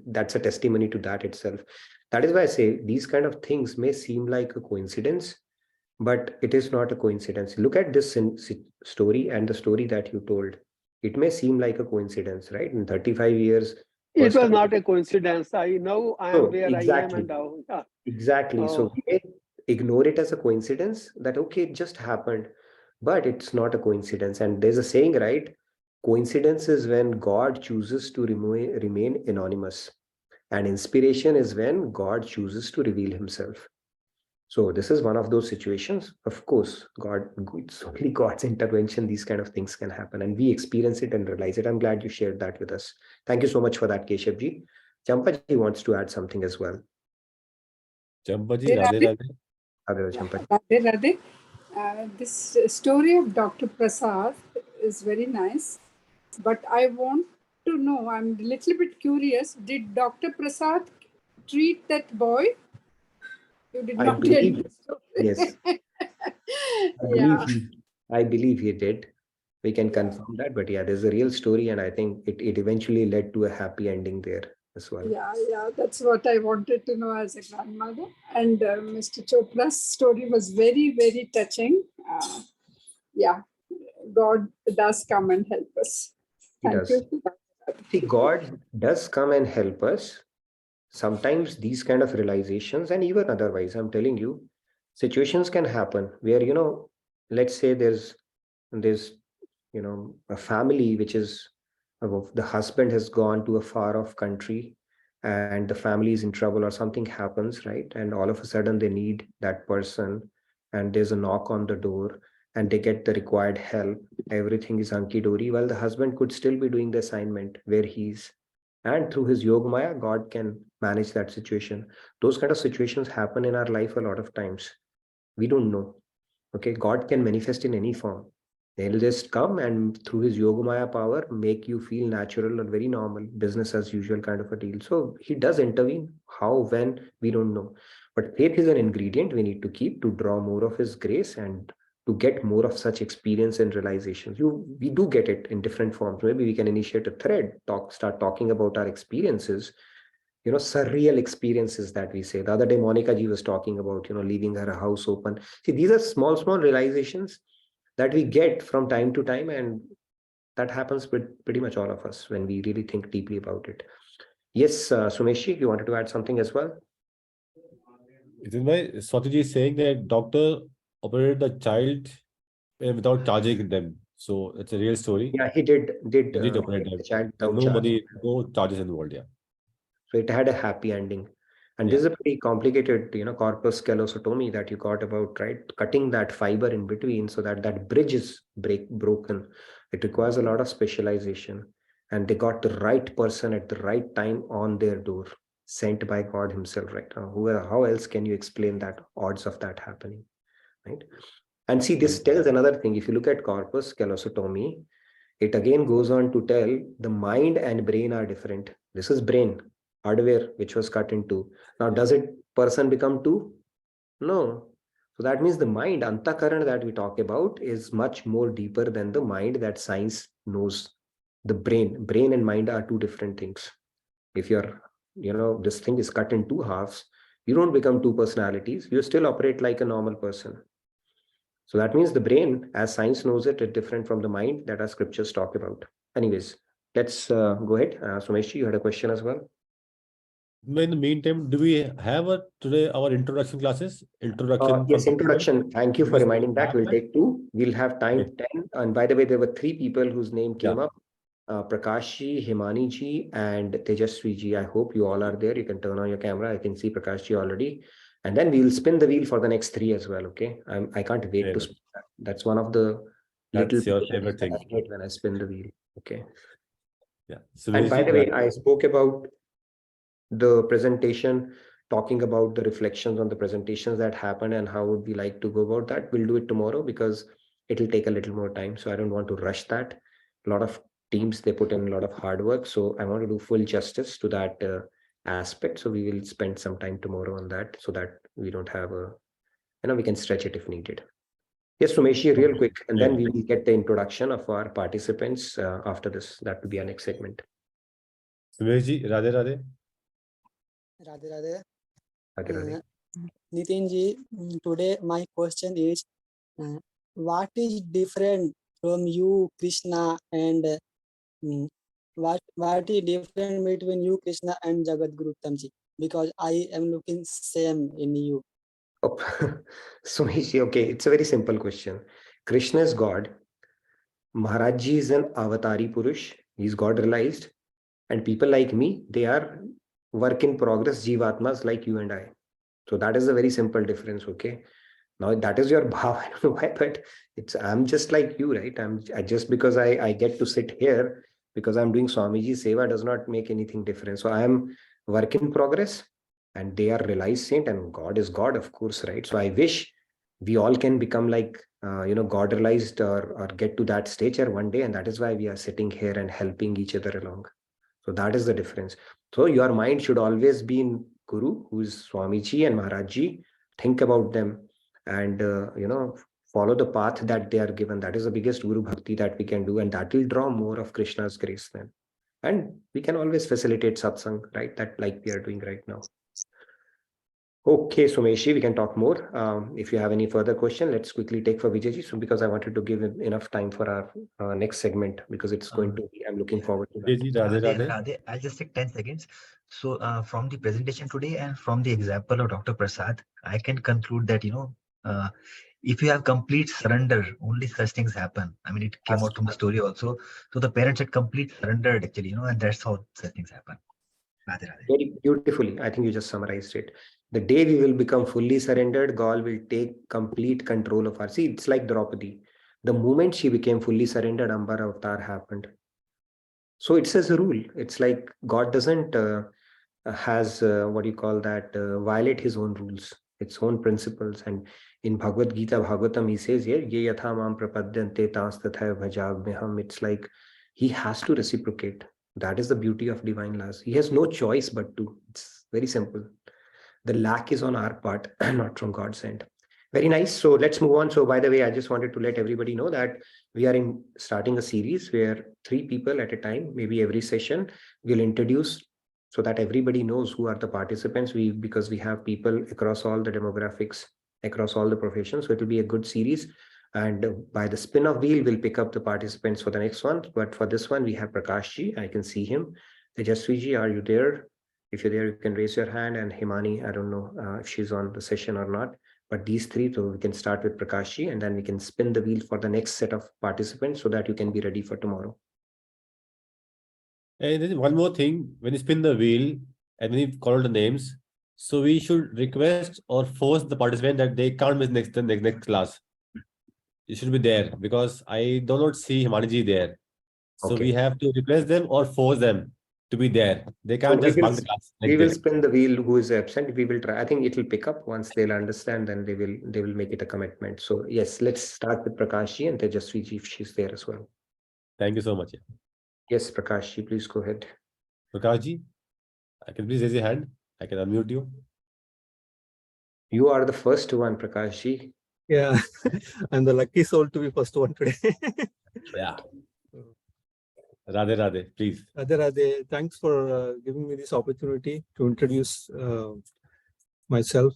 that's a testimony to that itself. That is why I say these kind of things may seem like a coincidence, but it is not a coincidence. Look at this story and the story that you told. It may seem like a coincidence, right? In 35 years. It was not a coincidence. I know I am where exactly. I am and now. Yeah. Exactly. So we may ignore it as a coincidence that, okay, it just happened, but it's not a coincidence. And there's a saying, right? Coincidence is when God chooses to remain anonymous. And inspiration is when God chooses to reveal himself. So this is one of those situations. Of course, it's only God's intervention. These kind of things can happen and we experience it and realize it. I'm glad you shared that with us. Thank you so much for that, Keshavji. Champaji wants to add something as well. Champaji, Radhe Radhe. Radhe Radhe. This story of Dr. Prasad is very nice, but I want to know, I'm a little bit curious, did Dr. Prasad treat that boy? You did not tell me. Yes. I believe he did. we can confirm that. But yeah, there's a real story, and I think it eventually led to a happy ending there as well. Yeah, that's what I wanted to know as a grandmother. And Mr. Chopra's story was very, very touching. Yeah, God does come and help us. Thank you. See, God does come and help us. Sometimes these kind of realizations, and even otherwise, I'm telling you, situations can happen where, let's say there's a family which is, the husband has gone to a far off country and the family is in trouble or something happens, right? And all of a sudden they need that person, and there's a knock on the door and they get the required help. Everything is hunky-dory while the husband could still be doing the assignment where he's, and through his yoga maya, God can manage that situation. Those kind of situations happen in our life a lot of times. We don't know. Okay, God can manifest in any form. He'll just come and through his yogamaya power make you feel natural or very normal, business as usual kind of a deal. So he does intervene. How, when, we don't know. But faith is an ingredient we need to keep to draw more of his grace and to get more of such experience and realizations. We do get it in different forms. Maybe we can initiate a thread, start talking about our experiences, surreal experiences that we say. The other day, Monica ji was talking about, leaving her house open. See, these are small realizations that we get from time to time, and that happens with pretty much all of us when we really think deeply about it. Yes, Sumeshi, you wanted to add something as well? It is my Swatiji is saying that doctor operated the child without charging them. So it's a real story. Yeah, he did operate the child them. without No charge. money, no charges involved. Yeah. So it had a happy ending. And this is a pretty complicated, corpus callosotomy that you got about, right? Cutting that fiber in between so that that bridge is broken. It requires a lot of specialization. And they got the right person at the right time on their door, sent by God himself, right? How else can you explain that odds of that happening, right? And see, this tells another thing. If you look at corpus callosotomy, it again goes on to tell the mind and brain are different. This is brain, hardware, which was cut in two. Now, does it person become two? No. So that means the mind, antakaran that we talk about, is much more deeper than the mind that science knows. The brain and mind are two different things. If you're, this thing is cut in two halves, you don't become two personalities. You still operate like a normal person. So that means the brain, as science knows it, is different from the mind that our scriptures talk about. Anyways, let's go ahead. Somesh, you had a question as well. In the meantime, do we have today our introduction classes? Yes, introduction. Thank you for reminding that. We'll take 2. We'll have time 10. And by the way, there were 3 people whose name came up. Prakash ji, Himani ji, and Tejaswi ji. I hope you all are there. You can turn on your camera. I can see Prakash ji already. And then we'll spin the wheel for the next 3 as well. Okay. I can't wait to spin that. That's one of the That's your favorite thing. I get when I spin the wheel. Okay. Yeah. So and by the way, I spoke about the presentation, talking about the reflections on the presentations that happened and how would we like to go about that. We'll do it tomorrow because it'll take a little more time. So I don't want to rush that. A lot of teams, they put in a lot of hard work. So I want to do full justice to that aspect. So we will spend some time tomorrow on that so that we don't have we can stretch it if needed. Yes, Sumeshi, real quick, and then we will get the introduction of our participants after this. That will be our next segment. Sumeshi, Radhe Radhe. Radhe Radhe. Nitin ji, today my question is, what is different from you, Krishna, and what is different between you, Krishna, and Jagat Guru Tamji? Because I am looking same in you. Oh, Sumeshi, okay, it's a very simple question. Krishna is God. Maharaj ji is an avatari Purush. He's God realized. And people like me, they are work in progress Jivatmas like you and I. So that is a very simple difference, okay? Now that is your bhav. I don't know why, but I'm just like you, right? Just because I get to sit here because I'm doing Swamiji Seva does not make anything different. So I am work in progress and they are realized saint and God is God, of course, right? So I wish we all can become like, God realized or get to that stage here one day. And that is why we are sitting here and helping each other along. So that is the difference. So your mind should always be in Guru, who is Swamiji and Maharajji. Think about them and, follow the path that they are given. That is the biggest Guru Bhakti that we can do, and that will draw more of Krishna's grace then. And we can always facilitate satsang, right? That like we are doing right now. Okay, Someshi, we can talk more. If you have any further question, let's quickly take for Vijayji. So because I wanted to give him enough time for our next segment, because it's going to be, I'm looking forward to that. Vijayji, Radhe, Radhe, I'll just take 10 seconds. So from the presentation today and from the example of Dr. Prasad, I can conclude that, if you have complete surrender, only such things happen. I mean, it came out from the story also. So the parents had complete surrendered actually, and that's how such things happen. Radhe, Radhe. Very beautifully. I think you just summarized it. The day we will become fully surrendered, God will take complete control of our. See, it's like Draupadi. The moment she became fully surrendered, Ambar Avatar happened. So it says a rule. It's like God doesn't what do you call that, violate his own rules, its own principles. And in Bhagavad Gita, Bhagavatam, he says, yeah, ye yatha mam prapadyante tas tathaya bhajamyaham. It's like he has to reciprocate. That is the beauty of divine laws. He has no choice but to. It's very simple. The lack is on our part, not from God's end. Very nice. So let's move on. So by the way, I just wanted to let everybody know that we are starting a series where 3 people at a time, maybe every session, we'll introduce so that everybody knows who are the participants. Because we have people across all the demographics, across all the professions. So it will be a good series. And by the spin of wheel, we'll pick up the participants for the next one. But for this one, we have Prakashji. I can see him. Tejaswiji, are you there? If you're there, you can raise your hand. And Himani, I don't know if she's on the session or not. But these 3, so we can start with Prakashji, and then we can spin the wheel for the next set of participants so that you can be ready for tomorrow. And there's one more thing. When you spin the wheel and when you call the names, so we should request or force the participant that they can't miss the next class. You should be there, because I do not see Himaniji there. So Okay. we have to request them or force them to be there. They can't So just bunk the class. we will spin the wheel who is absent. We will try. I think it will pick up once they'll understand, then they will make it a commitment. So yes, let's start with Prakashji and Tejaswiji if she's there as well. Thank you so much. Yes, Prakashji, please go ahead. Prakashji, I can please raise your hand. I can unmute you. You are the first one, Prakashji. Yeah, I'm the lucky soul to be first one today. Yeah. Radhe, Radhe, please. Radhe, Radhe. Thanks for giving me this opportunity to introduce myself.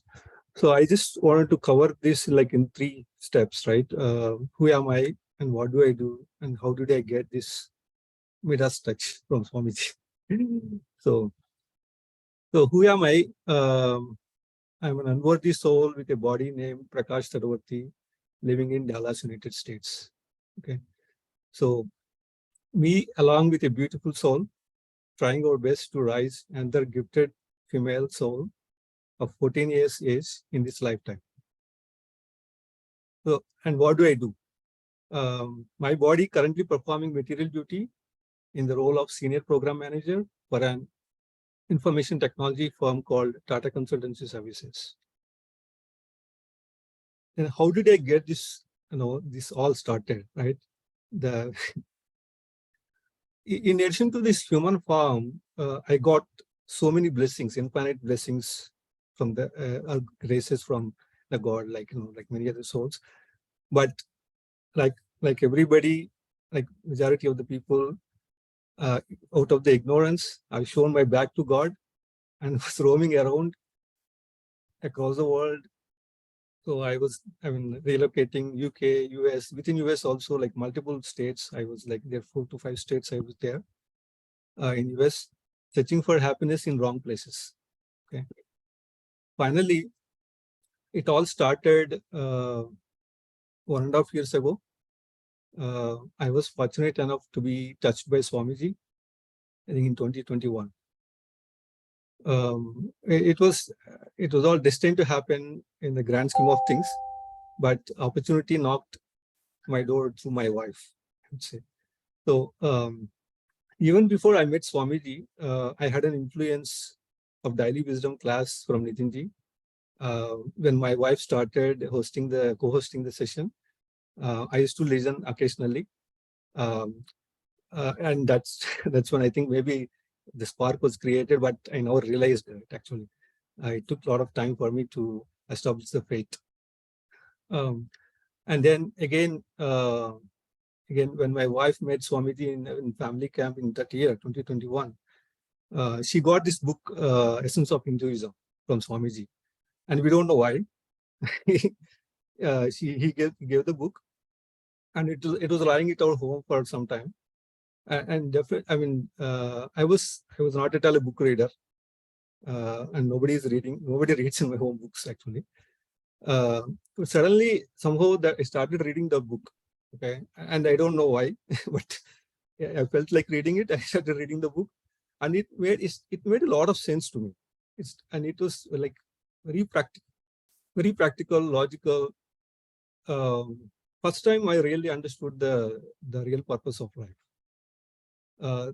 So I just wanted to cover this like in 3 steps, right? Who am I and what do I do and how did I get this Midas touch from Swamiji? So who am I? I'm an unworthy soul with a body named Prakash Tadavati, living in Dallas, United States. Okay, so me, along with a beautiful soul, trying our best to rise another gifted female soul of 14 years age in this lifetime. So, and what do I do? My body currently performing material duty in the role of senior program manager for an information technology firm called Tata Consultancy Services. And how did I get this? This all started, right? In addition to this human form, I got so many blessings, infinite blessings from the graces from the God, like many other souls. But like everybody, like majority of the people, out of the ignorance, I've shown my back to God and was roaming around across the world. So I mean, relocating UK, US, within US also, like multiple states. I was like there 4 to 5 states I was there in US, searching for happiness in wrong places. Okay. Finally, it all started 1.5 years ago. I was fortunate enough to be touched by Swamiji, I think in 2021. It was all destined to happen in the grand scheme of things, but opportunity knocked my door through my wife, I would say. So even before I met Swamiji, I had an influence of daily wisdom class from Nitinji. When my wife started co-hosting the session, I used to listen occasionally, and that's when I think maybe the spark was created. But I now realized it actually. It took a lot of time for me to establish the faith. And then again, when my wife met Swamiji in family camp in that year, 2021, she got this book, Essence of Hinduism from Swamiji. And we don't know why. He gave the book, and it was lying at our home for some time. And definitely, I mean, I was not at all a book reader, and nobody reads in my home books actually. But suddenly, somehow, that I started reading the book. Okay, and I don't know why, but I felt like reading it. I started reading the book, and it made a lot of sense to me. It was like very practical, logical. First time I really understood the real purpose of life.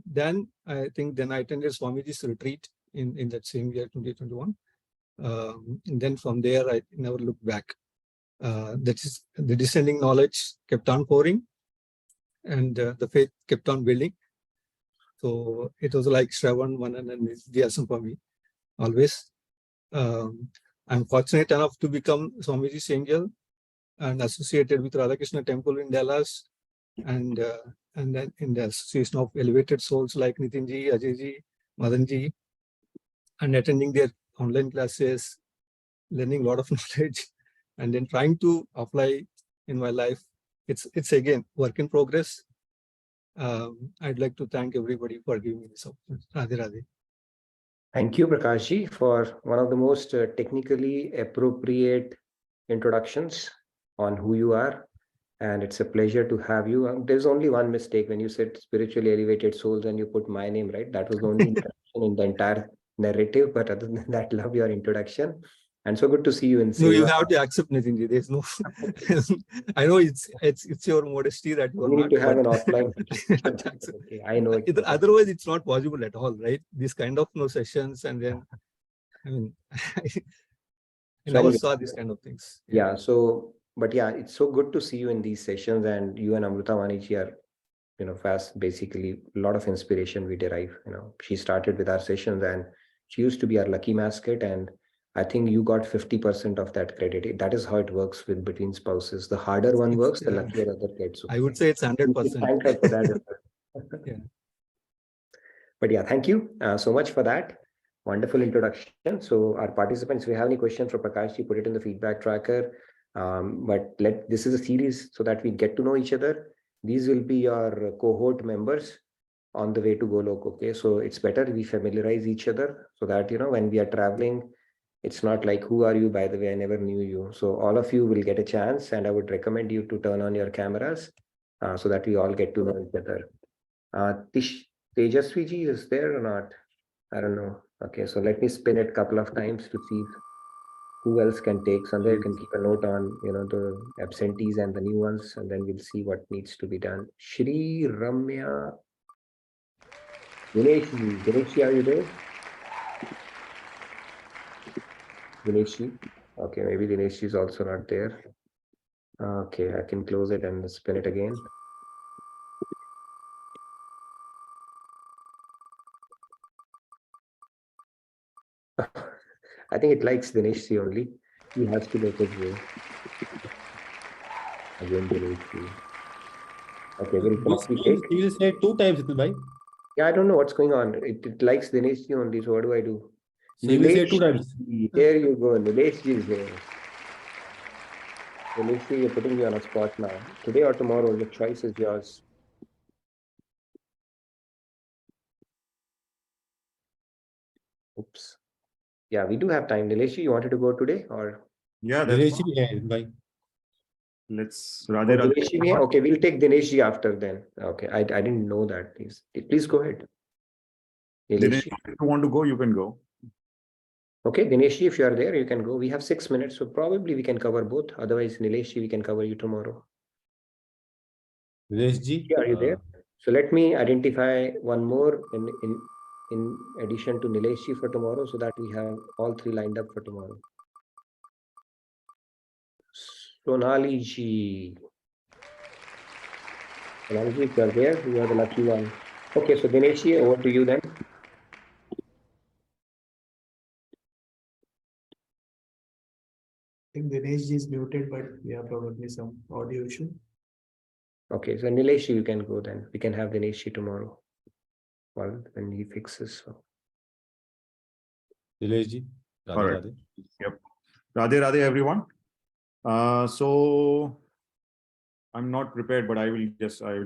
Then I attended Swamiji's retreat in that same year, 2021. And then from there, I never looked back. That is, the descending knowledge kept on pouring, and the faith kept on building. So it was like Shravan, Manan, and Vyasam for me, always. I'm fortunate enough to become Swamiji's angel and associated with Radhakrishna Temple in Dallas, and then in the association of elevated souls like Nitinji, Ajayji, Madanji, and attending their online classes, learning a lot of knowledge, and then trying to apply in my life. It's again work in progress. I'd like to thank everybody for giving me this opportunity. Radhe Radhe. Thank you, Prakashji, for one of the most technically appropriate introductions on who you are. And it's a pleasure to have you. There's only one mistake when you said spiritually elevated souls and you put my name, right? That was the only introduction in the entire narrative. But other than that, love your introduction. And so good to see you in No, you Seva. have to accept Nitinji. There's no. I know it's your modesty that you are We not. need to have an but- offline. Okay, I know it. Otherwise, it's not possible at all, right? This kind of sessions, and then I mean, I So never anyway, saw these kind of things. yeah. So, but yeah, it's so good to see you in these sessions, and you and Amruta Vaniji are, fast. Basically, a lot of inspiration we derive. She started with our sessions, and she used to be our lucky mascot, and I think you got 50% of that credit. That is how it works with between spouses. The harder one works, the luckier other gets. I would say it's 100%. Thank her for that. Yeah. But yeah, thank you so much for that. Wonderful introduction. So our participants, if you have any questions for Prakashji, put it in the feedback tracker. But this is a series so that we get to know each other. These will be your cohort members on the way to Golok. Okay, so it's better we familiarize each other so that when we are traveling, it's not like, who are you, by the way, I never knew you. So all of you will get a chance, and I would recommend you to turn on your cameras so that we all get to know each other. Tejasvi ji is there or not? I don't know. Okay, so let me spin it a couple of times to see who else can take. Somewhere you can keep a note on, the absentees and the new ones, and then we'll see what needs to be done. Shri Ramya. Dinesh, are you there? Dinesh, okay, maybe Dinesh is also not there. Okay, I can close it and spin it again. I think it likes Dinesh only. He has to make his way. Again, Dinesh. Okay, You will say 2 times, bhai. Yeah, I don't know what's going on. It likes Dinesh only. So what do I do? So you will say 2 times. There you go. Nilesh is there. Nilesh, you're putting me on a spot now. Today or tomorrow, the choice is yours. Oops. Yeah, we do have time. Nilesh, you wanted to go today or? Yeah, Dinesh ji bhi hai, bhai. let's Radhe Radhe. Dinesh ji, okay, we'll take Dinesh ji after then. Okay, I didn't know that. Please go ahead. Dinesh, if you want to go, you can go. Okay, Dinesh ji, if you are there, you can go. We have 6 minutes, so probably we can cover both. Otherwise, Nilesh ji, we can cover you tomorrow. Dinesh ji, Are you there? So let me identify one more in addition to Nilesh ji for tomorrow, so that we have all 3 lined up for tomorrow. Sonali ji. Sonali ji, if you are there, you are the lucky one. Okay, so Dinesh ji, over to you then. think Dinesh ji is muted, but we have probably some audio issue. Okay, so Nilesh, you can go then. We can have Dinesh tomorrow. Well, when he fixes. So. Nilesh ji, Radhe All right. Radhe. Yep. Radhe Radhe, everyone. So I'm not prepared, but I will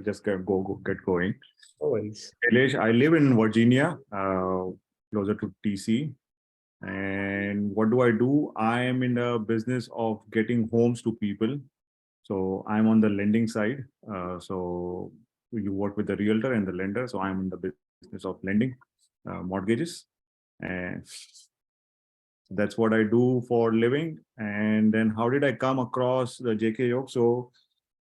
just get going. No worries. Nilesh, I live in Virginia, closer to TC. And what do? I am in the business of getting homes to people. So I'm on the lending side. So you work with the realtor and the lender. So I'm in the business of lending mortgages. And that's what I do for living. And then how did I come across the JK Yoga? So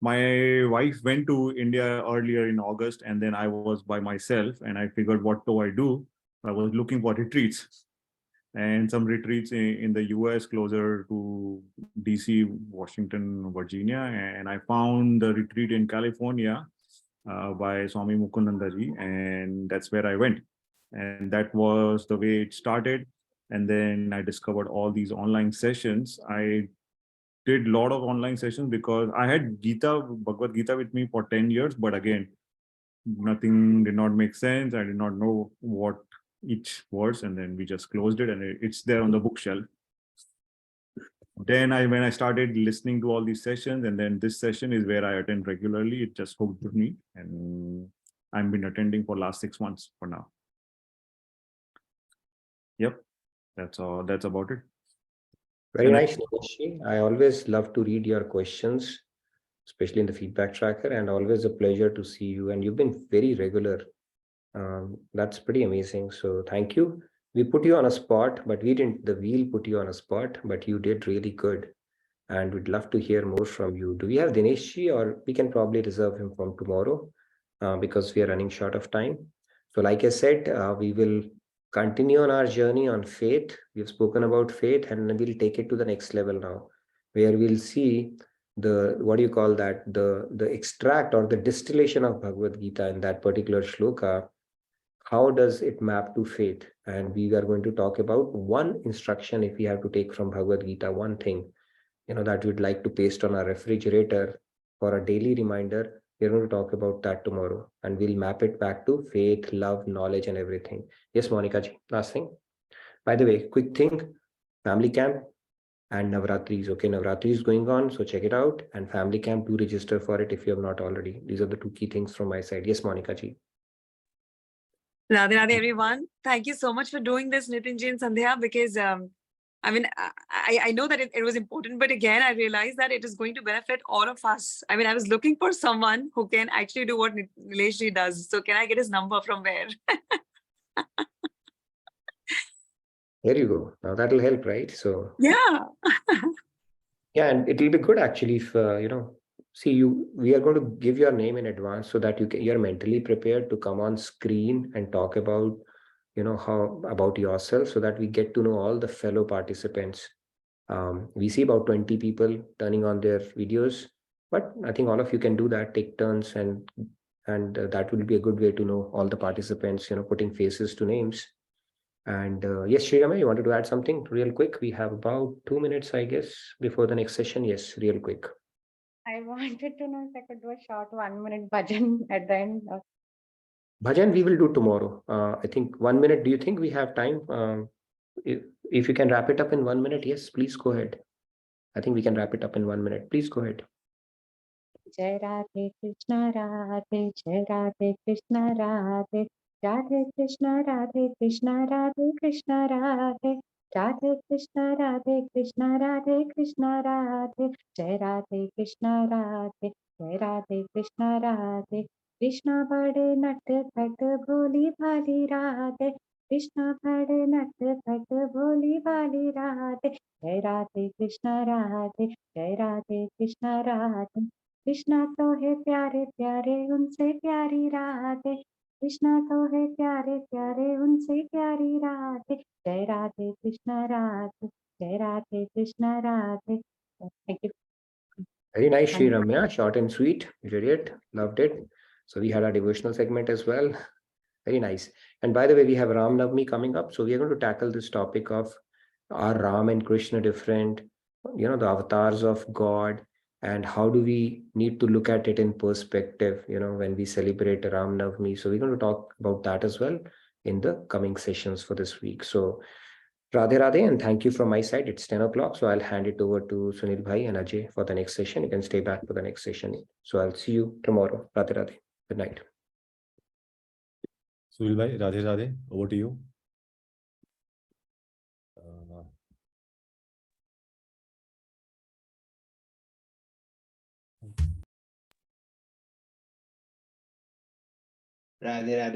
my wife went to India earlier in August, and then I was by myself, and I figured, what do I do? I was looking for retreats, and some retreats in the US closer to DC, Washington, Virginia. And I found the retreat in California by Swami Mukundandaji, and that's where I went. And that was the way it started. And then I discovered all these online sessions. I did a lot of online sessions because I had Bhagavad Gita with me for 10 years. But again, nothing did not make sense. I did not know what each was. And then we just closed it, and it's there on the bookshelf. Then when I started listening to all these sessions, and then this session is where I attend regularly. It just hooked with me, and I've been attending for last 6 months for now. Yep, that's all. That's about it. Very nice, Nilesh. I always love to read your questions, especially in the feedback tracker, and always a pleasure to see you. And you've been very regular. That's pretty amazing. So thank you. We put you on a spot, but we didn't. The wheel put you on a spot, but you did really good. And we'd love to hear more from you. Do we have Dinesh, or we can probably reserve him from tomorrow because we are running short of time. So like I said, we will continue on our journey on faith. We've spoken about faith, and we'll take it to the next level now, where we'll see the, what do you call that, the extract or the distillation of Bhagavad Gita in that particular shloka. How does it map to faith? And we are going to talk about one instruction, if we have to take from Bhagavad Gita, one thing, that we'd like to paste on our refrigerator for a daily reminder. We're going to talk about that tomorrow, and we'll map it back to faith, love, knowledge, and everything. Yes, Monica ji, last thing. By the way, quick thing, family camp and Navratri is okay. Navratri is going on, so check it out. And family camp, do register for it if you have not already. These are the two key things from my side. Yes, Monica ji. Radhe Radhe, everyone. Thank you so much for doing this, Nitinji and Sandhya, because I know that it was important, but again, I realized that it is going to benefit all of us. I was looking for someone who can actually do what Nileshji does. So can I get his number from where? There you go. Now that'll help, right? So yeah. Yeah, and it'll be good actually if, we are going to give your name in advance so that you're mentally prepared to come on screen and talk about, about yourself, so that we get to know all the fellow participants. We see about 20 people turning on their videos, but I think all of you can do that, take turns, and that will be a good way to know all the participants, putting faces to names. And yes, Shriyama, you wanted to add something real quick? We have about 2 minutes, I guess, before the next session. Yes, real quick. I wanted to know if I could do a short 1 minute bhajan at the end. Bhajan, we will do tomorrow. I think 1 minute. Do you think we have time? If you can wrap it up in 1 minute, yes, please go ahead. I think we can wrap it up in 1 minute. Please go ahead. Jai Radhe Krishna Radhe, Jai Radhe Krishna Radhe, Radhe Krishna Radhe Krishna Radhe Krishna Radhe, Radhe Krishna Radhe Krishna Radhe Krishna Radhe, Jai Radhe Krishna Radhe, Jai Radhe Krishna Radhe, Krishna bade nat khat bholi bhali Radhe, Krishna bade nat khat bholi bhali Radhe, Jai Radhe Krishna Radhe, Jai Radhe Krishna Radhe. Krishna तो है प्यारे प्यारे उनसे प्यारी राधे, कृष्णा तो है प्यारे प्यारे उनसे प्यारी राधे, जय राधे कृष्णा राधे, जय Radhe Krishna Radhe. Thank you. Very nice, Sri Ramya. Short and sweet. You did it. Loved it. So we had our devotional segment as well. Very nice. And by the way, we have Ram Navami coming up. So we are going to tackle this topic of, are Ram and Krishna different? the avatars of God, and how do we need to look at it in perspective, when we celebrate Ram Navami. So we're going to talk about that as well in the coming sessions for this week. So Radhe Radhe, and thank you from my side. It's 10 o'clock, so I'll hand it over to Sunil Bhai and Ajay for the next session. You can stay back for the next session. So I'll see you tomorrow. Radhe Radhe. Good night. Sunil bhai, Radhe Radhe, over to you. Radhe Radhe.